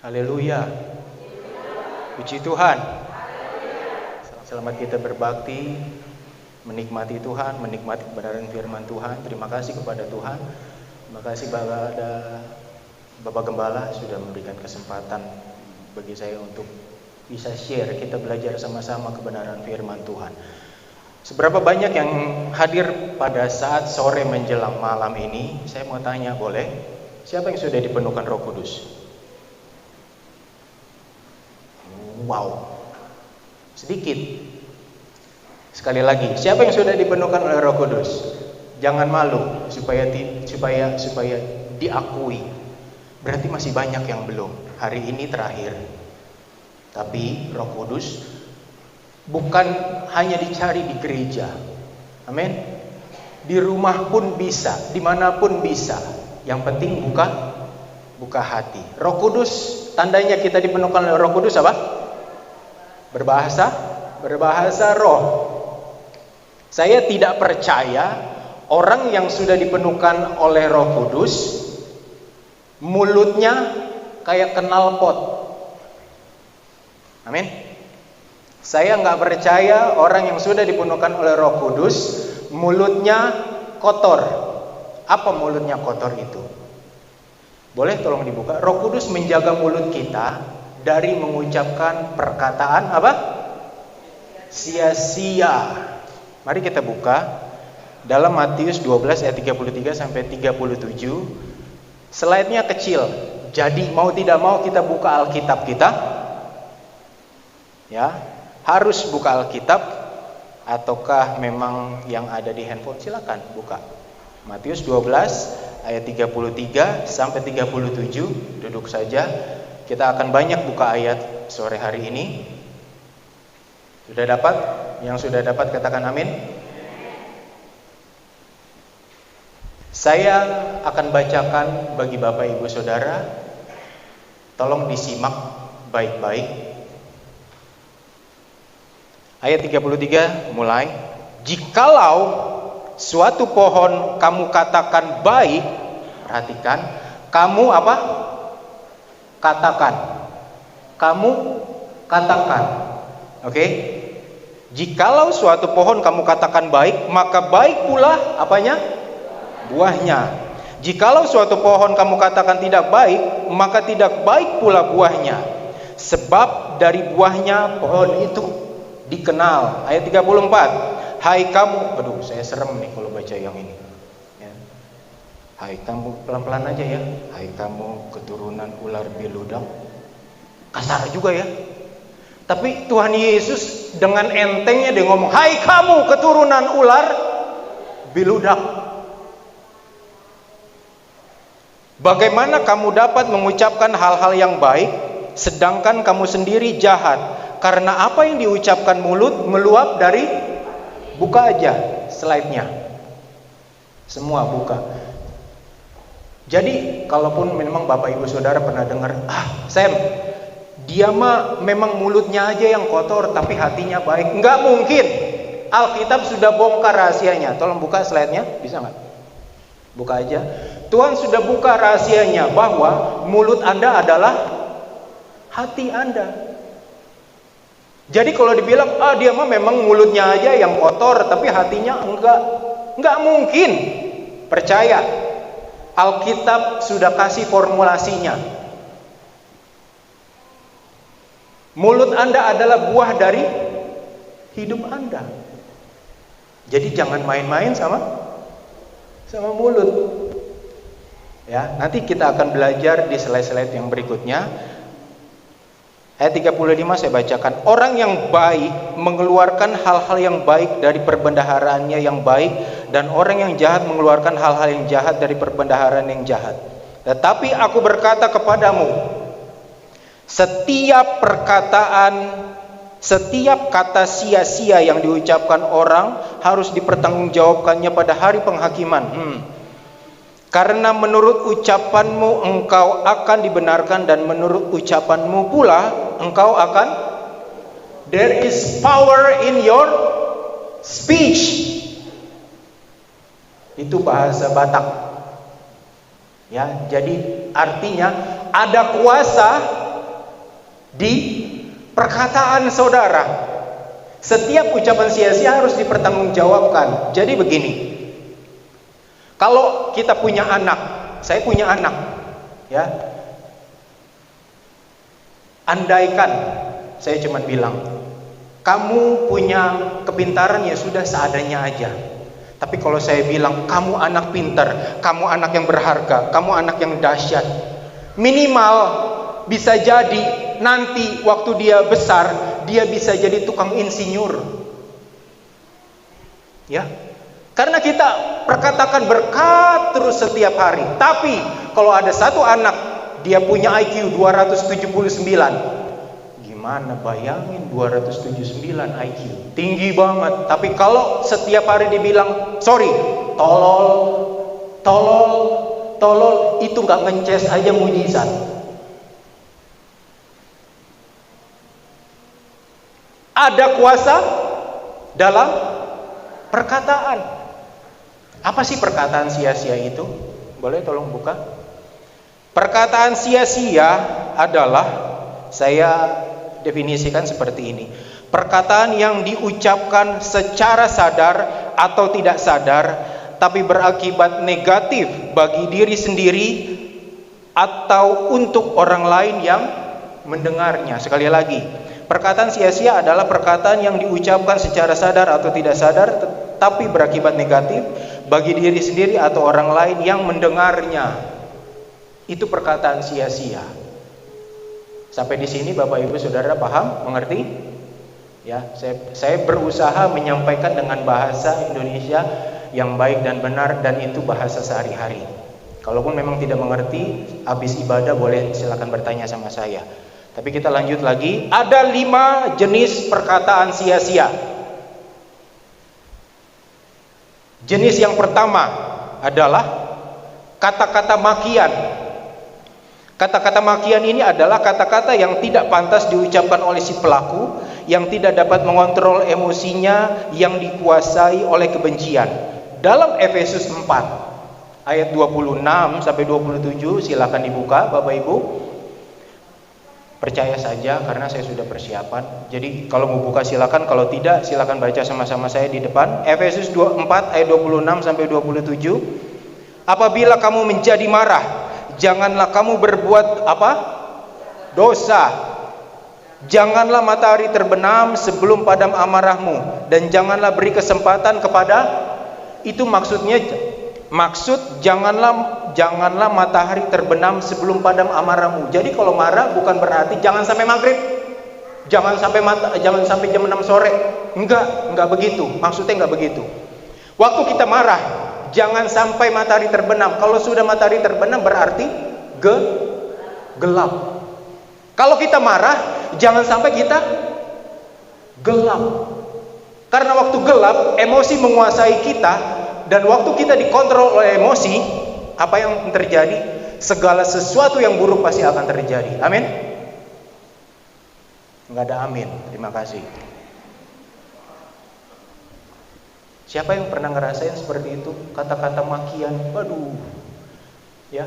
Haleluya. Puji Tuhan. Selamat kita berbakti, menikmati Tuhan, menikmati kebenaran firman Tuhan. Terima kasih kepada Tuhan. Terima kasih kepada Bapak Gembala sudah memberikan kesempatan bagi saya untuk bisa share, kita belajar sama-sama kebenaran firman Tuhan. Seberapa banyak yang hadir pada saat sore menjelang malam ini? Saya mau tanya, boleh? Siapa yang sudah dipenuhkan Roh Kudus? Wow, sedikit. Sekali lagi, siapa yang sudah dipenuhkan oleh Roh Kudus? Jangan malu, supaya diakui. Berarti masih banyak yang belum. Hari ini terakhir. Tapi Roh Kudus bukan hanya dicari di gereja. Amin. Di rumah pun bisa, dimanapun bisa. Yang penting buka hati. Roh Kudus, tandanya kita dipenuhkan oleh Roh Kudus apa? Berbahasa roh. Saya tidak percaya orang yang sudah dipenuhkan oleh Roh Kudus mulutnya kayak knalpot. Amin. Saya nggak percaya orang yang sudah dipenuhkan oleh Roh Kudus mulutnya kotor. Apa mulutnya kotor itu? Boleh tolong dibuka? Roh Kudus menjaga mulut kita dari mengucapkan perkataan apa? Sia-sia. Mari kita buka dalam Matius 12 ayat 33 sampai 37. Slide-nya kecil. Jadi mau tidak mau kita buka Alkitab kita. Ya, harus buka Alkitab ataukah memang yang ada di handphone, silakan buka. Matius 12 ayat 33 sampai 37. Duduk saja. Kita akan banyak buka ayat sore hari ini. Sudah dapat? Yang sudah dapat katakan amin. Saya akan bacakan bagi Bapak Ibu Saudara. Tolong disimak baik-baik. Ayat 33 mulai. Jikalau suatu pohon kamu katakan baik, perhatikan, kamu apa? Katakan. Kamu katakan. Oke? Jikalau suatu pohon kamu katakan baik, maka baik pula apanya? Buahnya. Jikalau suatu pohon kamu katakan tidak baik, maka tidak baik pula buahnya. Sebab dari buahnya pohon itu dikenal. Ayat 34. Hai kamu, aduh saya serem nih kalau baca yang ini. Ya. Hai kamu, pelan-pelan aja ya. Hai kamu keturunan ular beludak. Kasar juga ya. Tapi Tuhan Yesus dengan entengnya dia ngomong, hai kamu keturunan ular beludak. Bagaimana kamu dapat mengucapkan hal-hal yang baik, sedangkan kamu sendiri jahat? Karena apa yang diucapkan mulut meluap dari, buka aja slide-nya. Semua buka. Jadi kalaupun memang Bapak Ibu Saudara pernah dengar, Sam, dia mah memang mulutnya aja yang kotor tapi hatinya baik. Enggak mungkin. Alkitab sudah bongkar rahasianya. Tolong buka slide-nya, bisa enggak? Buka aja. Tuhan sudah buka rahasianya bahwa mulut Anda adalah hati Anda. Jadi kalau dibilang, dia mah memang mulutnya aja yang kotor tapi hatinya enggak mungkin. Percaya. Alkitab sudah kasih formulasinya. Mulut Anda adalah buah dari hidup Anda. Jadi jangan main-main sama mulut. Ya, nanti kita akan belajar di slide-slide yang berikutnya. Ayat 35 saya bacakan. Orang yang baik mengeluarkan hal-hal yang baik dari perbendaharaannya yang baik, dan orang yang jahat mengeluarkan hal-hal yang jahat dari perbendaharaan yang jahat. Tetapi aku berkata kepadamu, setiap kata sia-sia yang diucapkan orang harus dipertanggungjawabkannya pada hari penghakiman. Karena menurut ucapanmu engkau akan dibenarkan, dan menurut ucapanmu pula engkau akan. There is power in your speech. Itu bahasa Batak. Ya, jadi artinya ada kuasa di perkataan saudara. Setiap ucapan sia-sia harus dipertanggungjawabkan. Jadi begini, kalau kita punya anak, saya punya anak, ya, andaikan saya cuma bilang, kamu punya kepintaran ya sudah seadanya aja. Tapi kalau saya bilang, kamu anak pintar, kamu anak yang berharga, kamu anak yang dahsyat, minimal bisa jadi nanti waktu dia besar, dia bisa jadi tukang insinyur. Ya, karena kita perkatakan berkat terus setiap hari. Tapi kalau ada satu anak, dia punya IQ 279. Gimana bayangin 279 IQ, tinggi banget. Tapi kalau setiap hari dibilang sorry, tolol, itu nggak ngeces aja mujizat. Ada kuasa dalam perkataan. Apa sih perkataan sia-sia itu? Boleh tolong buka? Perkataan sia-sia adalah, saya definisikan seperti ini: perkataan yang diucapkan secara sadar atau tidak sadar, tapi berakibat negatif bagi diri sendiri atau untuk orang lain yang mendengarnya. Sekali lagi, perkataan sia-sia adalah perkataan yang diucapkan secara sadar atau tidak sadar, tapi berakibat negatif bagi diri sendiri atau orang lain yang mendengarnya. Itu perkataan sia-sia. Sampai di sini Bapak Ibu Saudara paham, mengerti? Ya, saya berusaha menyampaikan dengan bahasa Indonesia yang baik dan benar, dan itu bahasa sehari-hari. Kalaupun memang tidak mengerti, habis ibadah boleh silakan bertanya sama saya. Tapi kita lanjut lagi. Ada 5 jenis perkataan sia-sia. Jenis yang pertama adalah kata-kata makian. Kata-kata makian ini adalah kata-kata yang tidak pantas diucapkan oleh si pelaku, yang tidak dapat mengontrol emosinya, yang dikuasai oleh kebencian. Dalam Efesus 4 ayat 26 sampai 27, silakan dibuka Bapak Ibu. Percaya saja karena saya sudah persiapan. Jadi kalau mau buka silakan, kalau tidak silakan baca sama-sama saya di depan. Efesus 4 ayat 26 sampai 27. Apabila kamu menjadi marah, janganlah kamu berbuat apa? Dosa. Janganlah matahari terbenam sebelum padam amarahmu, dan janganlah beri kesempatan kepada, itu maksud janganlah matahari terbenam sebelum padam amarahmu. Jadi kalau marah bukan berarti jangan sampai maghrib, jangan sampai jam 6 sore. Enggak begitu. Maksudnya enggak begitu. Waktu kita marah, jangan sampai matahari terbenam. Kalau sudah matahari terbenam berarti gelap. Kalau kita marah, jangan sampai kita gelap. Karena waktu gelap, emosi menguasai kita, dan waktu kita dikontrol oleh emosi, apa yang terjadi? Segala sesuatu yang buruk pasti akan terjadi. Amin? Enggak ada amin. Terima kasih. Siapa yang pernah ngerasain seperti itu? Kata-kata makian, waduh, ya,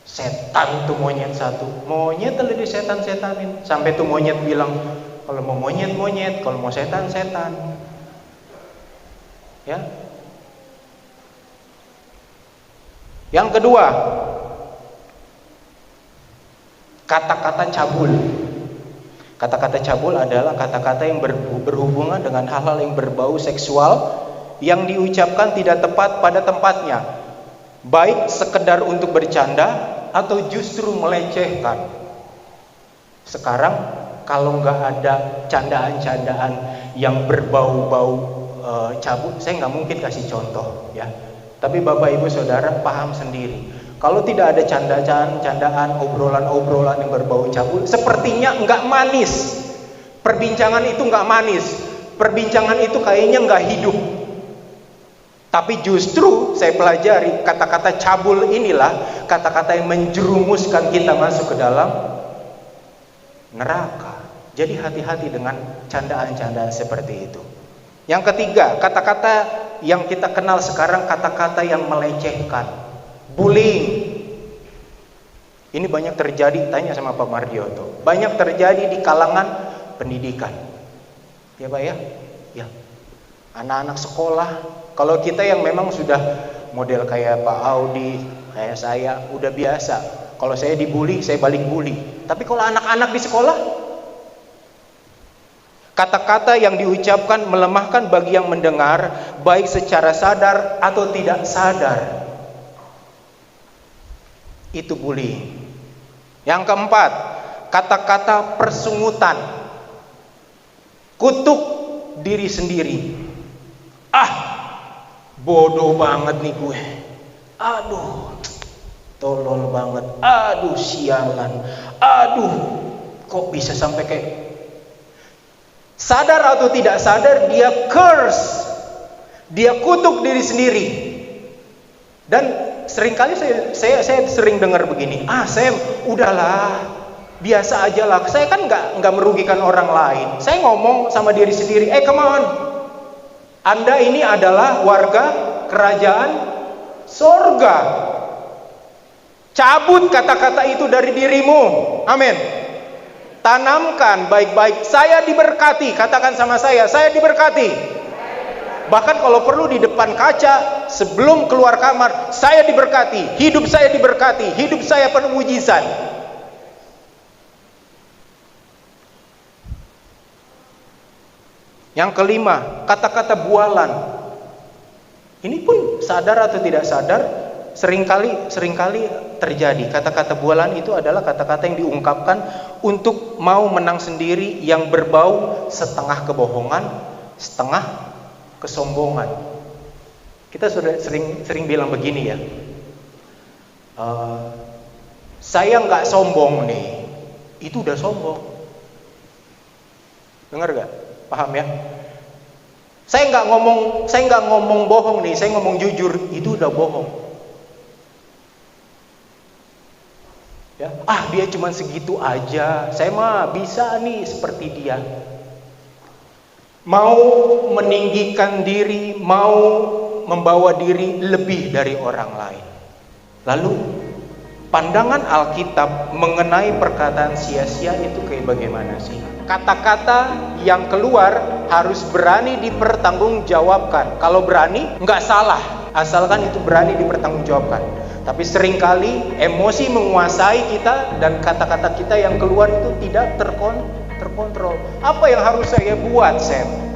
setan tuh monyet satu, monyet telah disetan-setanin, sampai tuh monyet bilang, kalau mau monyet, kalau mau setan. Ya. Yang kedua, kata-kata cabul. Kata-kata cabul adalah kata-kata yang berhubungan dengan hal-hal yang berbau seksual, yang diucapkan tidak tepat pada tempatnya, baik sekedar untuk bercanda atau justru melecehkan. Sekarang kalau nggak ada candaan-candaan yang berbau-bau cabul, saya nggak mungkin kasih contoh, ya. Tapi Bapak Ibu Saudara paham sendiri. Kalau tidak ada candaan, obrolan-obrolan yang berbau cabul, sepertinya nggak manis. Perbincangan itu nggak manis. Perbincangan itu kayaknya nggak hidup. Tapi justru saya pelajari kata-kata cabul inilah kata-kata yang menjerumuskan kita masuk ke dalam neraka. Jadi hati-hati dengan candaan-candaan seperti itu. Yang ketiga, kata-kata yang kita kenal sekarang, kata-kata yang melecehkan. Bullying. Ini banyak terjadi, tanya sama Pak Mardioto. Banyak terjadi di kalangan pendidikan. Ya Pak ya? Ya. Anak-anak sekolah, kalau kita yang memang sudah model kayak Pak Audi, kayak saya, udah biasa. Kalau saya dibully, saya balik bully. Tapi kalau anak-anak di sekolah, kata-kata yang diucapkan melemahkan bagi yang mendengar, baik secara sadar atau tidak sadar. Itu bullying. Yang keempat, kata-kata persungutan. Kutuk diri sendiri. Bodoh banget nih gue. Aduh, tolol banget. Aduh, sialan. Aduh, kok bisa sampai kayak. Sadar atau tidak sadar, dia curse. Dia kutuk diri sendiri. Dan seringkali saya sering dengar begini, Sam, udahlah, biasa aja lah. Saya kan nggak merugikan orang lain. Saya ngomong sama diri sendiri, come on, Anda ini adalah warga kerajaan sorga. Cabut kata-kata itu dari dirimu. Amin. Tanamkan baik-baik. Saya diberkati. Katakan sama saya diberkati. Bahkan kalau perlu di depan kaca, sebelum keluar kamar, saya diberkati, hidup saya diberkati, hidup saya penuh mujizat. Yang kelima, kata-kata bualan. Ini pun sadar atau tidak sadar, seringkali terjadi. Kata-kata bualan itu adalah kata-kata yang diungkapkan untuk mau menang sendiri, yang berbau setengah kebohongan, setengah kesombongan. Kita sudah sering bilang begini ya, saya nggak sombong nih, itu udah sombong. Dengar gak? Paham ya? Saya nggak ngomong bohong nih, saya ngomong jujur, itu udah bohong. Ya, dia cuma segitu aja, saya mah bisa nih seperti dia. Mau meninggikan diri, mau membawa diri lebih dari orang lain. Lalu pandangan Alkitab mengenai perkataan sia-sia itu kayak bagaimana sih? Kata-kata yang keluar harus berani dipertanggungjawabkan. Kalau berani, nggak salah, asalkan itu berani dipertanggungjawabkan. Tapi seringkali emosi menguasai kita dan kata-kata kita yang keluar itu tidak terkontrol. Apa yang harus saya buat, Sam?